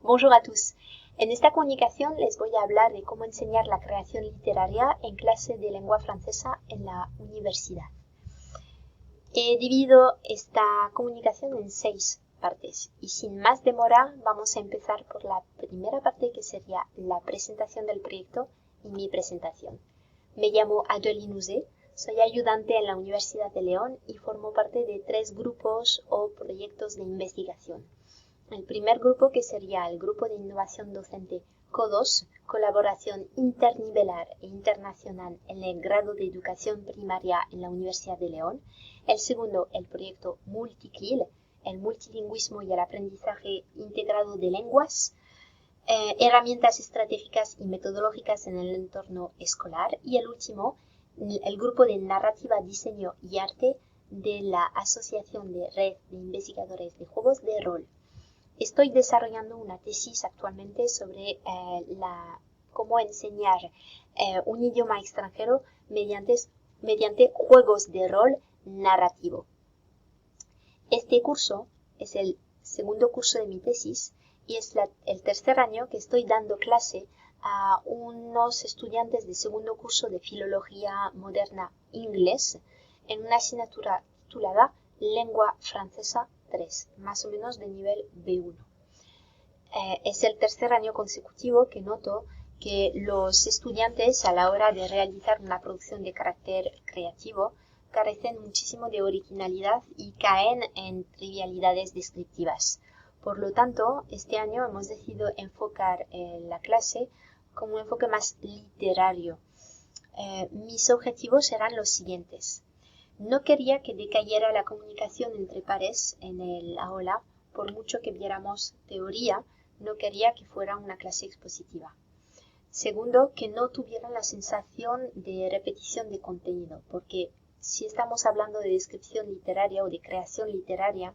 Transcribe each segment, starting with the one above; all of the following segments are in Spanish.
Bonjour à tous. En esta comunicación les voy a hablar de cómo enseñar la creación literaria en clase de lengua francesa en la universidad. He dividido esta comunicación en 6 partes y sin más demora vamos a empezar por la primera parte, que sería la presentación del proyecto y mi presentación. Me llamo Adeline Ouzé, soy ayudante en la Universidad de León y formo parte de 3 grupos o proyectos de investigación. El primer grupo, que sería el grupo de innovación docente CO2, colaboración internivelar e internacional en el grado de educación primaria en la Universidad de León. El segundo, el proyecto Multiclil, el multilingüismo y el aprendizaje integrado de lenguas, herramientas estratégicas y metodológicas en el entorno escolar. Y el último, el grupo de narrativa, diseño y arte de la Asociación de Red de Investigadores de Juegos de Rol. Estoy desarrollando una tesis actualmente sobre cómo enseñar un idioma extranjero mediante juegos de rol narrativo. Este curso es el segundo curso de mi tesis y es el tercer año que estoy dando clase a unos estudiantes de segundo curso de Filología Moderna Inglés en una asignatura titulada Lengua Francesa 3, más o menos de nivel B1. Es el tercer año consecutivo que noto que los estudiantes, a la hora de realizar una producción de carácter creativo, carecen muchísimo de originalidad y caen en trivialidades descriptivas. Por lo tanto, este año hemos decidido enfocar la clase como un enfoque más literario. Mis objetivos eran los siguientes. No quería que decayera la comunicación entre pares en el aula, por mucho que viéramos teoría, no quería que fuera una clase expositiva. Segundo, que no tuvieran la sensación de repetición de contenido, porque si estamos hablando de descripción literaria o de creación literaria,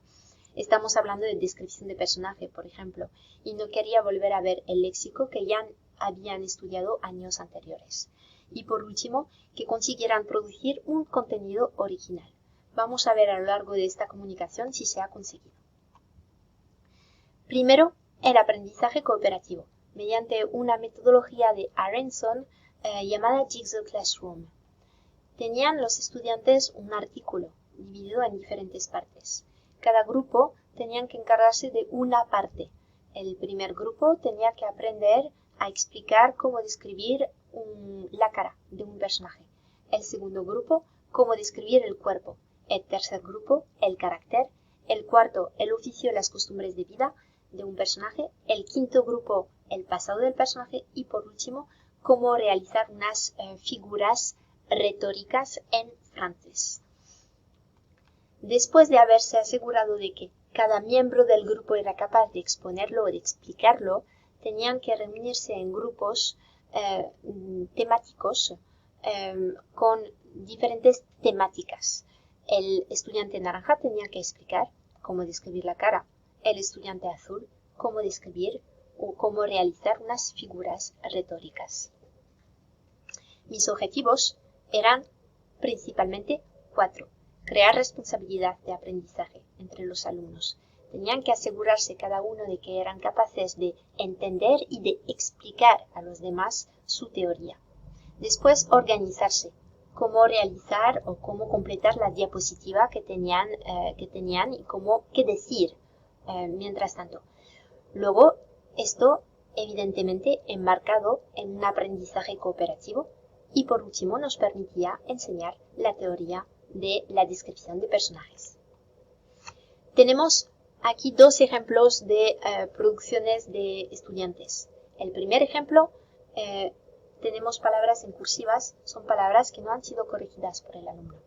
estamos hablando de descripción de personaje, por ejemplo, y no quería volver a ver el léxico que ya habían estudiado años anteriores. Y por último, que consiguieran producir un contenido original. Vamos a ver a lo largo de esta comunicación si se ha conseguido. Primero, el aprendizaje cooperativo, mediante una metodología de Aronson llamada Jigsaw Classroom. Tenían los estudiantes un artículo dividido en diferentes partes. Cada grupo tenía que encargarse de una parte. El primer grupo tenía que aprender a explicar cómo describir la cara de un personaje. El segundo grupo, cómo describir el cuerpo. El tercer grupo, el carácter. El cuarto, el oficio y las costumbres de vida de un personaje. El quinto grupo, el pasado del personaje. Y por último, cómo realizar unas figuras retóricas en francés. Después de haberse asegurado de que cada miembro del grupo era capaz de exponerlo o de explicarlo, tenían que reunirse en grupos temáticos con diferentes temáticas. El estudiante naranja tenía que explicar cómo describir la cara, el estudiante azul cómo describir o cómo realizar unas figuras retóricas. Mis objetivos eran principalmente 4. Crear responsabilidad de aprendizaje entre los alumnos. Tenían que asegurarse cada uno de que eran capaces de entender y de explicar a los demás su teoría. Después, organizarse. Cómo realizar o cómo completar la diapositiva que tenían y qué decir mientras tanto. Luego, esto evidentemente enmarcado en un aprendizaje cooperativo. Y por último nos permitía enseñar la teoría de la descripción de personajes. Tenemos aquí 2 ejemplos de producciones de estudiantes. El primer ejemplo, tenemos palabras en cursivas, son palabras que no han sido corregidas por el alumno.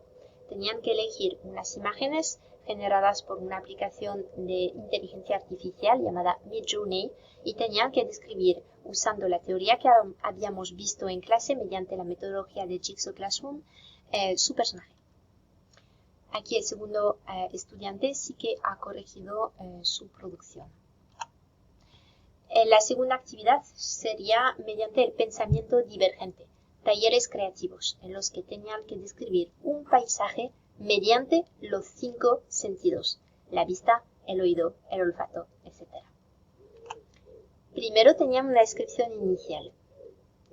Tenían que elegir unas imágenes generadas por una aplicación de inteligencia artificial llamada Midjourney y tenían que describir, usando la teoría que habíamos visto en clase mediante la metodología de Jigsaw Classroom, su personaje. Aquí el segundo estudiante sí que ha corregido su producción. La segunda actividad sería mediante el pensamiento divergente, talleres creativos en los que tenían que describir un paisaje mediante los 5 sentidos, la vista, el oído, el olfato, etc. Primero tenían una descripción inicial.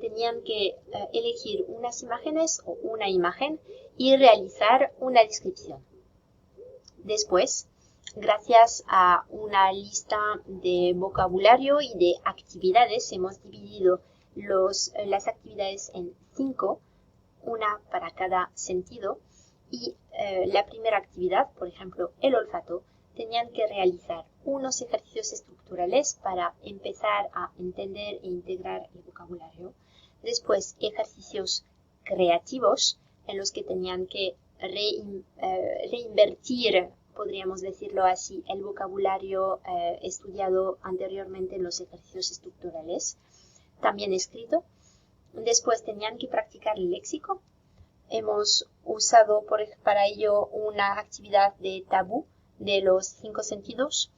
Tenían que elegir unas imágenes o una imagen y realizar una descripción. Después, gracias a una lista de vocabulario y de actividades, hemos dividido las actividades en 5, una para cada sentido, y la primera actividad, por ejemplo, el olfato, tenían que realizar unos ejercicios estructurales para empezar a entender e integrar el vocabulario. Después, ejercicios creativos en los que tenían que reinvertir, podríamos decirlo así, el vocabulario estudiado anteriormente en los ejercicios estructurales, también escrito. Después tenían que practicar el léxico. Hemos usado para ello una actividad de tabú de los 5 sentidos,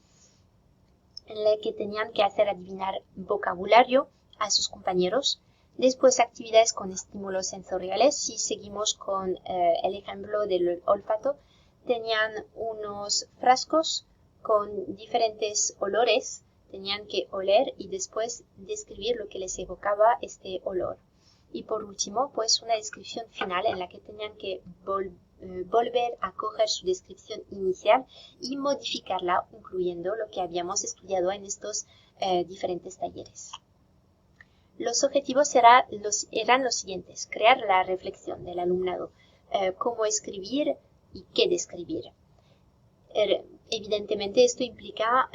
en la que tenían que hacer adivinar vocabulario a sus compañeros. Después actividades con estímulos sensoriales. Si seguimos con el ejemplo del olfato, tenían unos frascos con diferentes olores. Tenían que oler y después describir lo que les evocaba este olor. Y por último, pues una descripción final en la que tenían que volver a coger su descripción inicial y modificarla, incluyendo lo que habíamos estudiado en estos diferentes talleres. Los objetivos eran los siguientes: crear la reflexión del alumnado, cómo escribir y qué describir. Evidentemente esto implica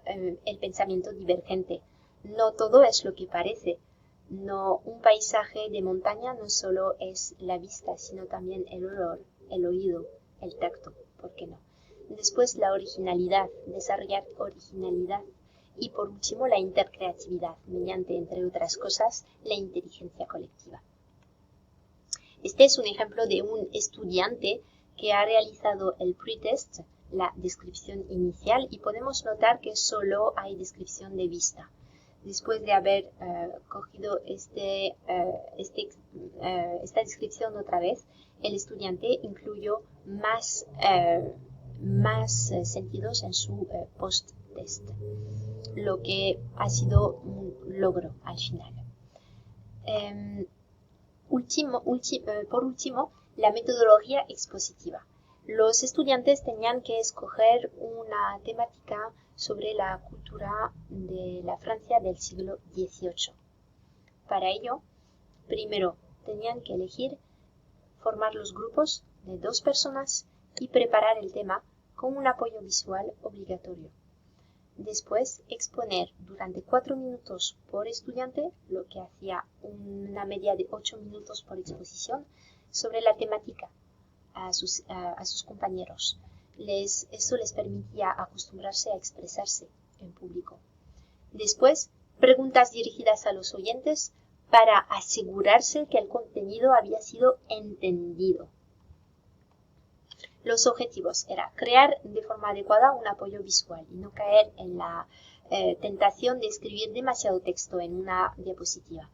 el pensamiento divergente. No todo es lo que parece. No, un paisaje de montaña no solo es la vista, sino también el olor, el oído, el tacto, ¿por qué no? Después la originalidad, desarrollar originalidad. Y por último, la intercreatividad, mediante, entre otras cosas, la inteligencia colectiva. Este es un ejemplo de un estudiante que ha realizado el pretest, la descripción inicial, y podemos notar que solo hay descripción de vista. Después de haber cogido esta descripción otra vez, el estudiante incluyó más sentidos en su post-test, lo que ha sido un logro al final. Por último, la metodología expositiva. Los estudiantes tenían que escoger una temática sobre la cultura de la Francia del siglo XVIII. Para ello, primero tenían que formar los grupos de 2 personas y preparar el tema con un apoyo visual obligatorio. Después, exponer durante 4 minutos por estudiante, lo que hacía una media de 8 minutos por exposición, sobre la temática a sus compañeros. Eso les permitía acostumbrarse a expresarse en público. Después, preguntas dirigidas a los oyentes para asegurarse que el contenido había sido entendido. Los objetivos eran crear de forma adecuada un apoyo visual y no caer en la tentación de escribir demasiado texto en una diapositiva.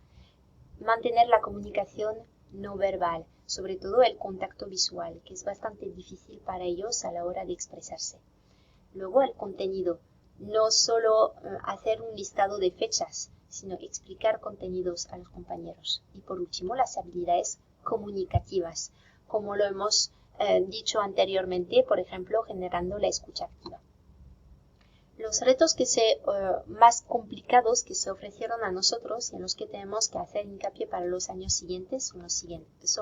Mantener la comunicación no verbal, sobre todo el contacto visual, que es bastante difícil para ellos a la hora de expresarse. Luego el contenido, no solo hacer un listado de fechas, sino explicar contenidos a los compañeros. Y por último, las habilidades comunicativas, como lo hemos dicho anteriormente, por ejemplo, generando la escucha activa. Los retos más complicados que se ofrecieron a nosotros y en los que tenemos que hacer hincapié para los años siguientes son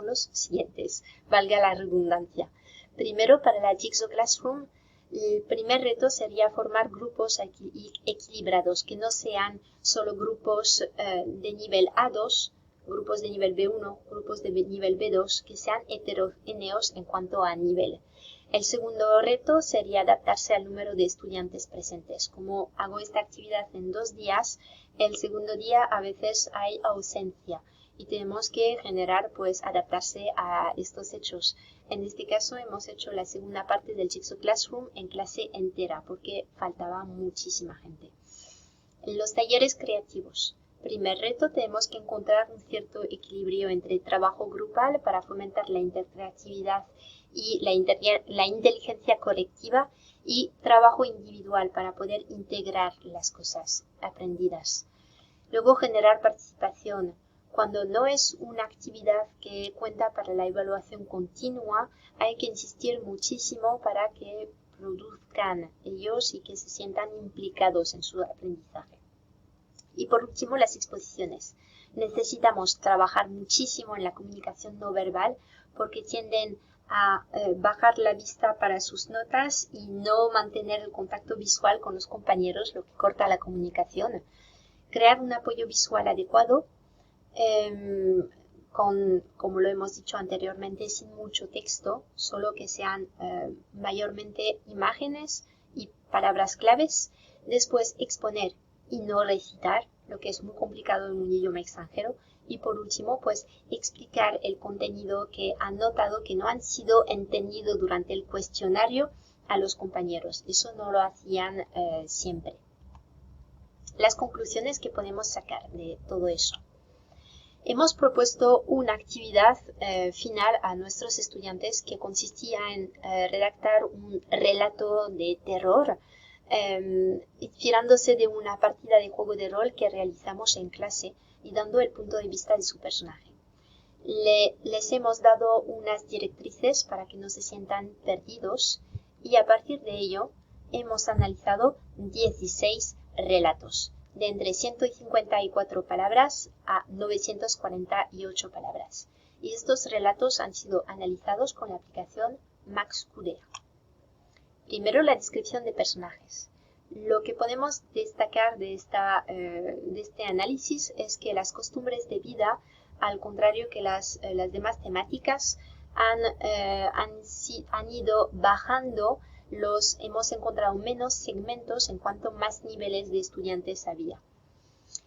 los siguientes, valga la redundancia. Primero, para la Jigsaw Classroom, el primer reto sería formar grupos equilibrados, que no sean solo grupos de nivel A2, grupos de nivel B1, grupos de nivel B2, que sean heterogéneos en cuanto a nivel. El segundo reto sería adaptarse al número de estudiantes presentes. Como hago esta actividad en 2 días, el segundo día a veces hay ausencia y tenemos que adaptarse a estos hechos. En este caso hemos hecho la segunda parte del Jigsaw Classroom en clase entera porque faltaba muchísima gente. Los talleres creativos. Primer reto, tenemos que encontrar un cierto equilibrio entre trabajo grupal para fomentar la intercreatividad y la inteligencia colectiva y trabajo individual para poder integrar las cosas aprendidas. Luego, generar participación. Cuando no es una actividad que cuenta para la evaluación continua, hay que insistir muchísimo para que produzcan ellos y que se sientan implicados en su aprendizaje. Y por último, las exposiciones. Necesitamos trabajar muchísimo en la comunicación no verbal porque tienden a bajar la vista para sus notas y no mantener el contacto visual con los compañeros, lo que corta la comunicación. Crear un apoyo visual adecuado, como lo hemos dicho anteriormente, sin mucho texto, solo que sean mayormente imágenes y palabras claves. Después, exponer y no recitar, lo que es muy complicado en un idioma extranjero. Y por último, pues explicar el contenido que han notado que no han sido entendido durante el cuestionario a los compañeros. Eso no lo hacían siempre. Las conclusiones que podemos sacar de todo eso. Hemos propuesto una actividad final a nuestros estudiantes que consistía en redactar un relato de terror inspirándose de una partida de juego de rol que realizamos en clase y dando el punto de vista de su personaje. Les hemos dado unas directrices para que no se sientan perdidos y a partir de ello hemos analizado 16 relatos, de entre 154 palabras a 948 palabras. Y estos relatos han sido analizados con la aplicación MaxQDA. Primero, la descripción de personajes. Lo que podemos destacar de este análisis es que las costumbres de vida, al contrario que las demás temáticas, han ido bajando. Hemos encontrado menos segmentos en cuanto más niveles de estudiantes había.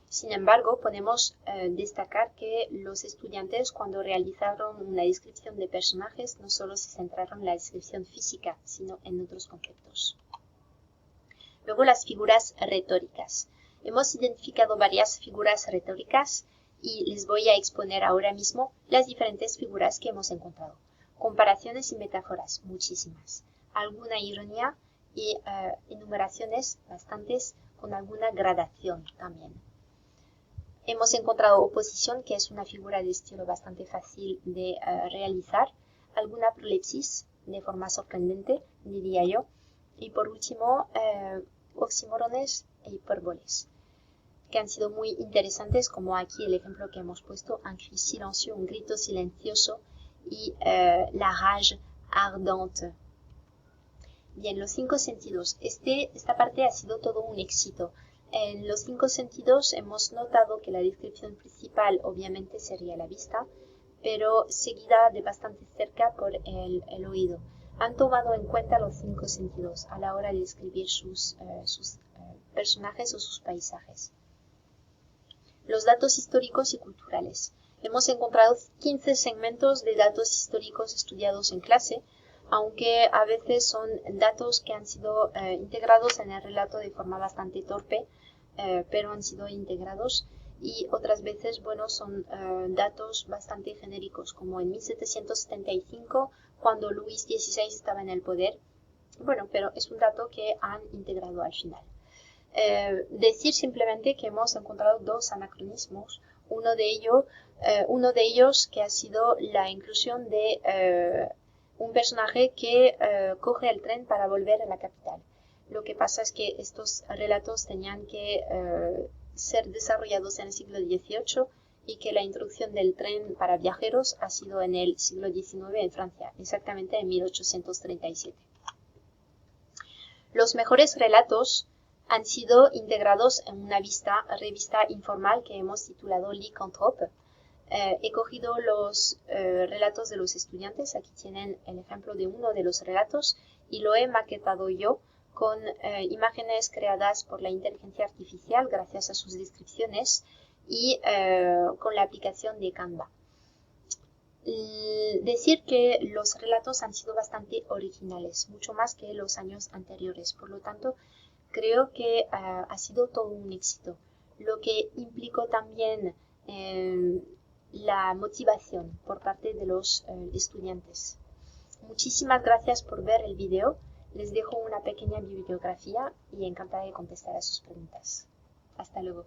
Sin embargo, podemos destacar que los estudiantes, cuando realizaron una descripción de personajes, no solo se centraron en la descripción física, sino en otros conceptos. Luego, las figuras retóricas. Hemos identificado varias figuras retóricas y les voy a exponer ahora mismo las diferentes figuras que hemos encontrado. Comparaciones y metáforas, muchísimas. Alguna ironía y enumeraciones bastantes con alguna gradación también. Hemos encontrado oposición, que es una figura de estilo bastante fácil de realizar. Alguna prolepsis, de forma sorprendente, diría yo. Y por último, oxímorones e hipérboles, que han sido muy interesantes, como aquí el ejemplo que hemos puesto, un cri silencieux, un grito silencioso, y la rage ardente. Bien, los 5 sentidos. Esta parte ha sido todo un éxito. En los 5 sentidos hemos notado que la descripción principal obviamente sería la vista, pero seguida de bastante cerca por el oído. Han tomado en cuenta los 5 sentidos a la hora de describir sus personajes o sus paisajes. Los datos históricos y culturales. Hemos encontrado 15 segmentos de datos históricos estudiados en clase, aunque a veces son datos que han sido integrados en el relato de forma bastante torpe, pero han sido integrados, y otras veces, bueno, son datos bastante genéricos, como en 1775, cuando Luis XVI estaba en el poder. Bueno, pero es un dato que han integrado al final. Decir simplemente que hemos encontrado 2 anacronismos, uno de ellos que ha sido la inclusión de un personaje que coge el tren para volver a la capital. Lo que pasa es que estos relatos tenían que ser desarrollados en el siglo XVIII y que la introducción del tren para viajeros ha sido en el siglo XIX en Francia, exactamente en 1837. Los mejores relatos han sido integrados en una revista informal que hemos titulado Lycanthrope. He cogido los relatos de los estudiantes, aquí tienen el ejemplo de uno de los relatos, y lo he maquetado yo con imágenes creadas por la inteligencia artificial gracias a sus descripciones y con la aplicación de Canva. Decir que los relatos han sido bastante originales, mucho más que los años anteriores, por lo tanto creo que ha sido todo un éxito. lo que implicó también la motivación por parte de los estudiantes. Muchísimas gracias por ver el video. Les dejo una pequeña bibliografía y encantada de contestar a sus preguntas. Hasta luego.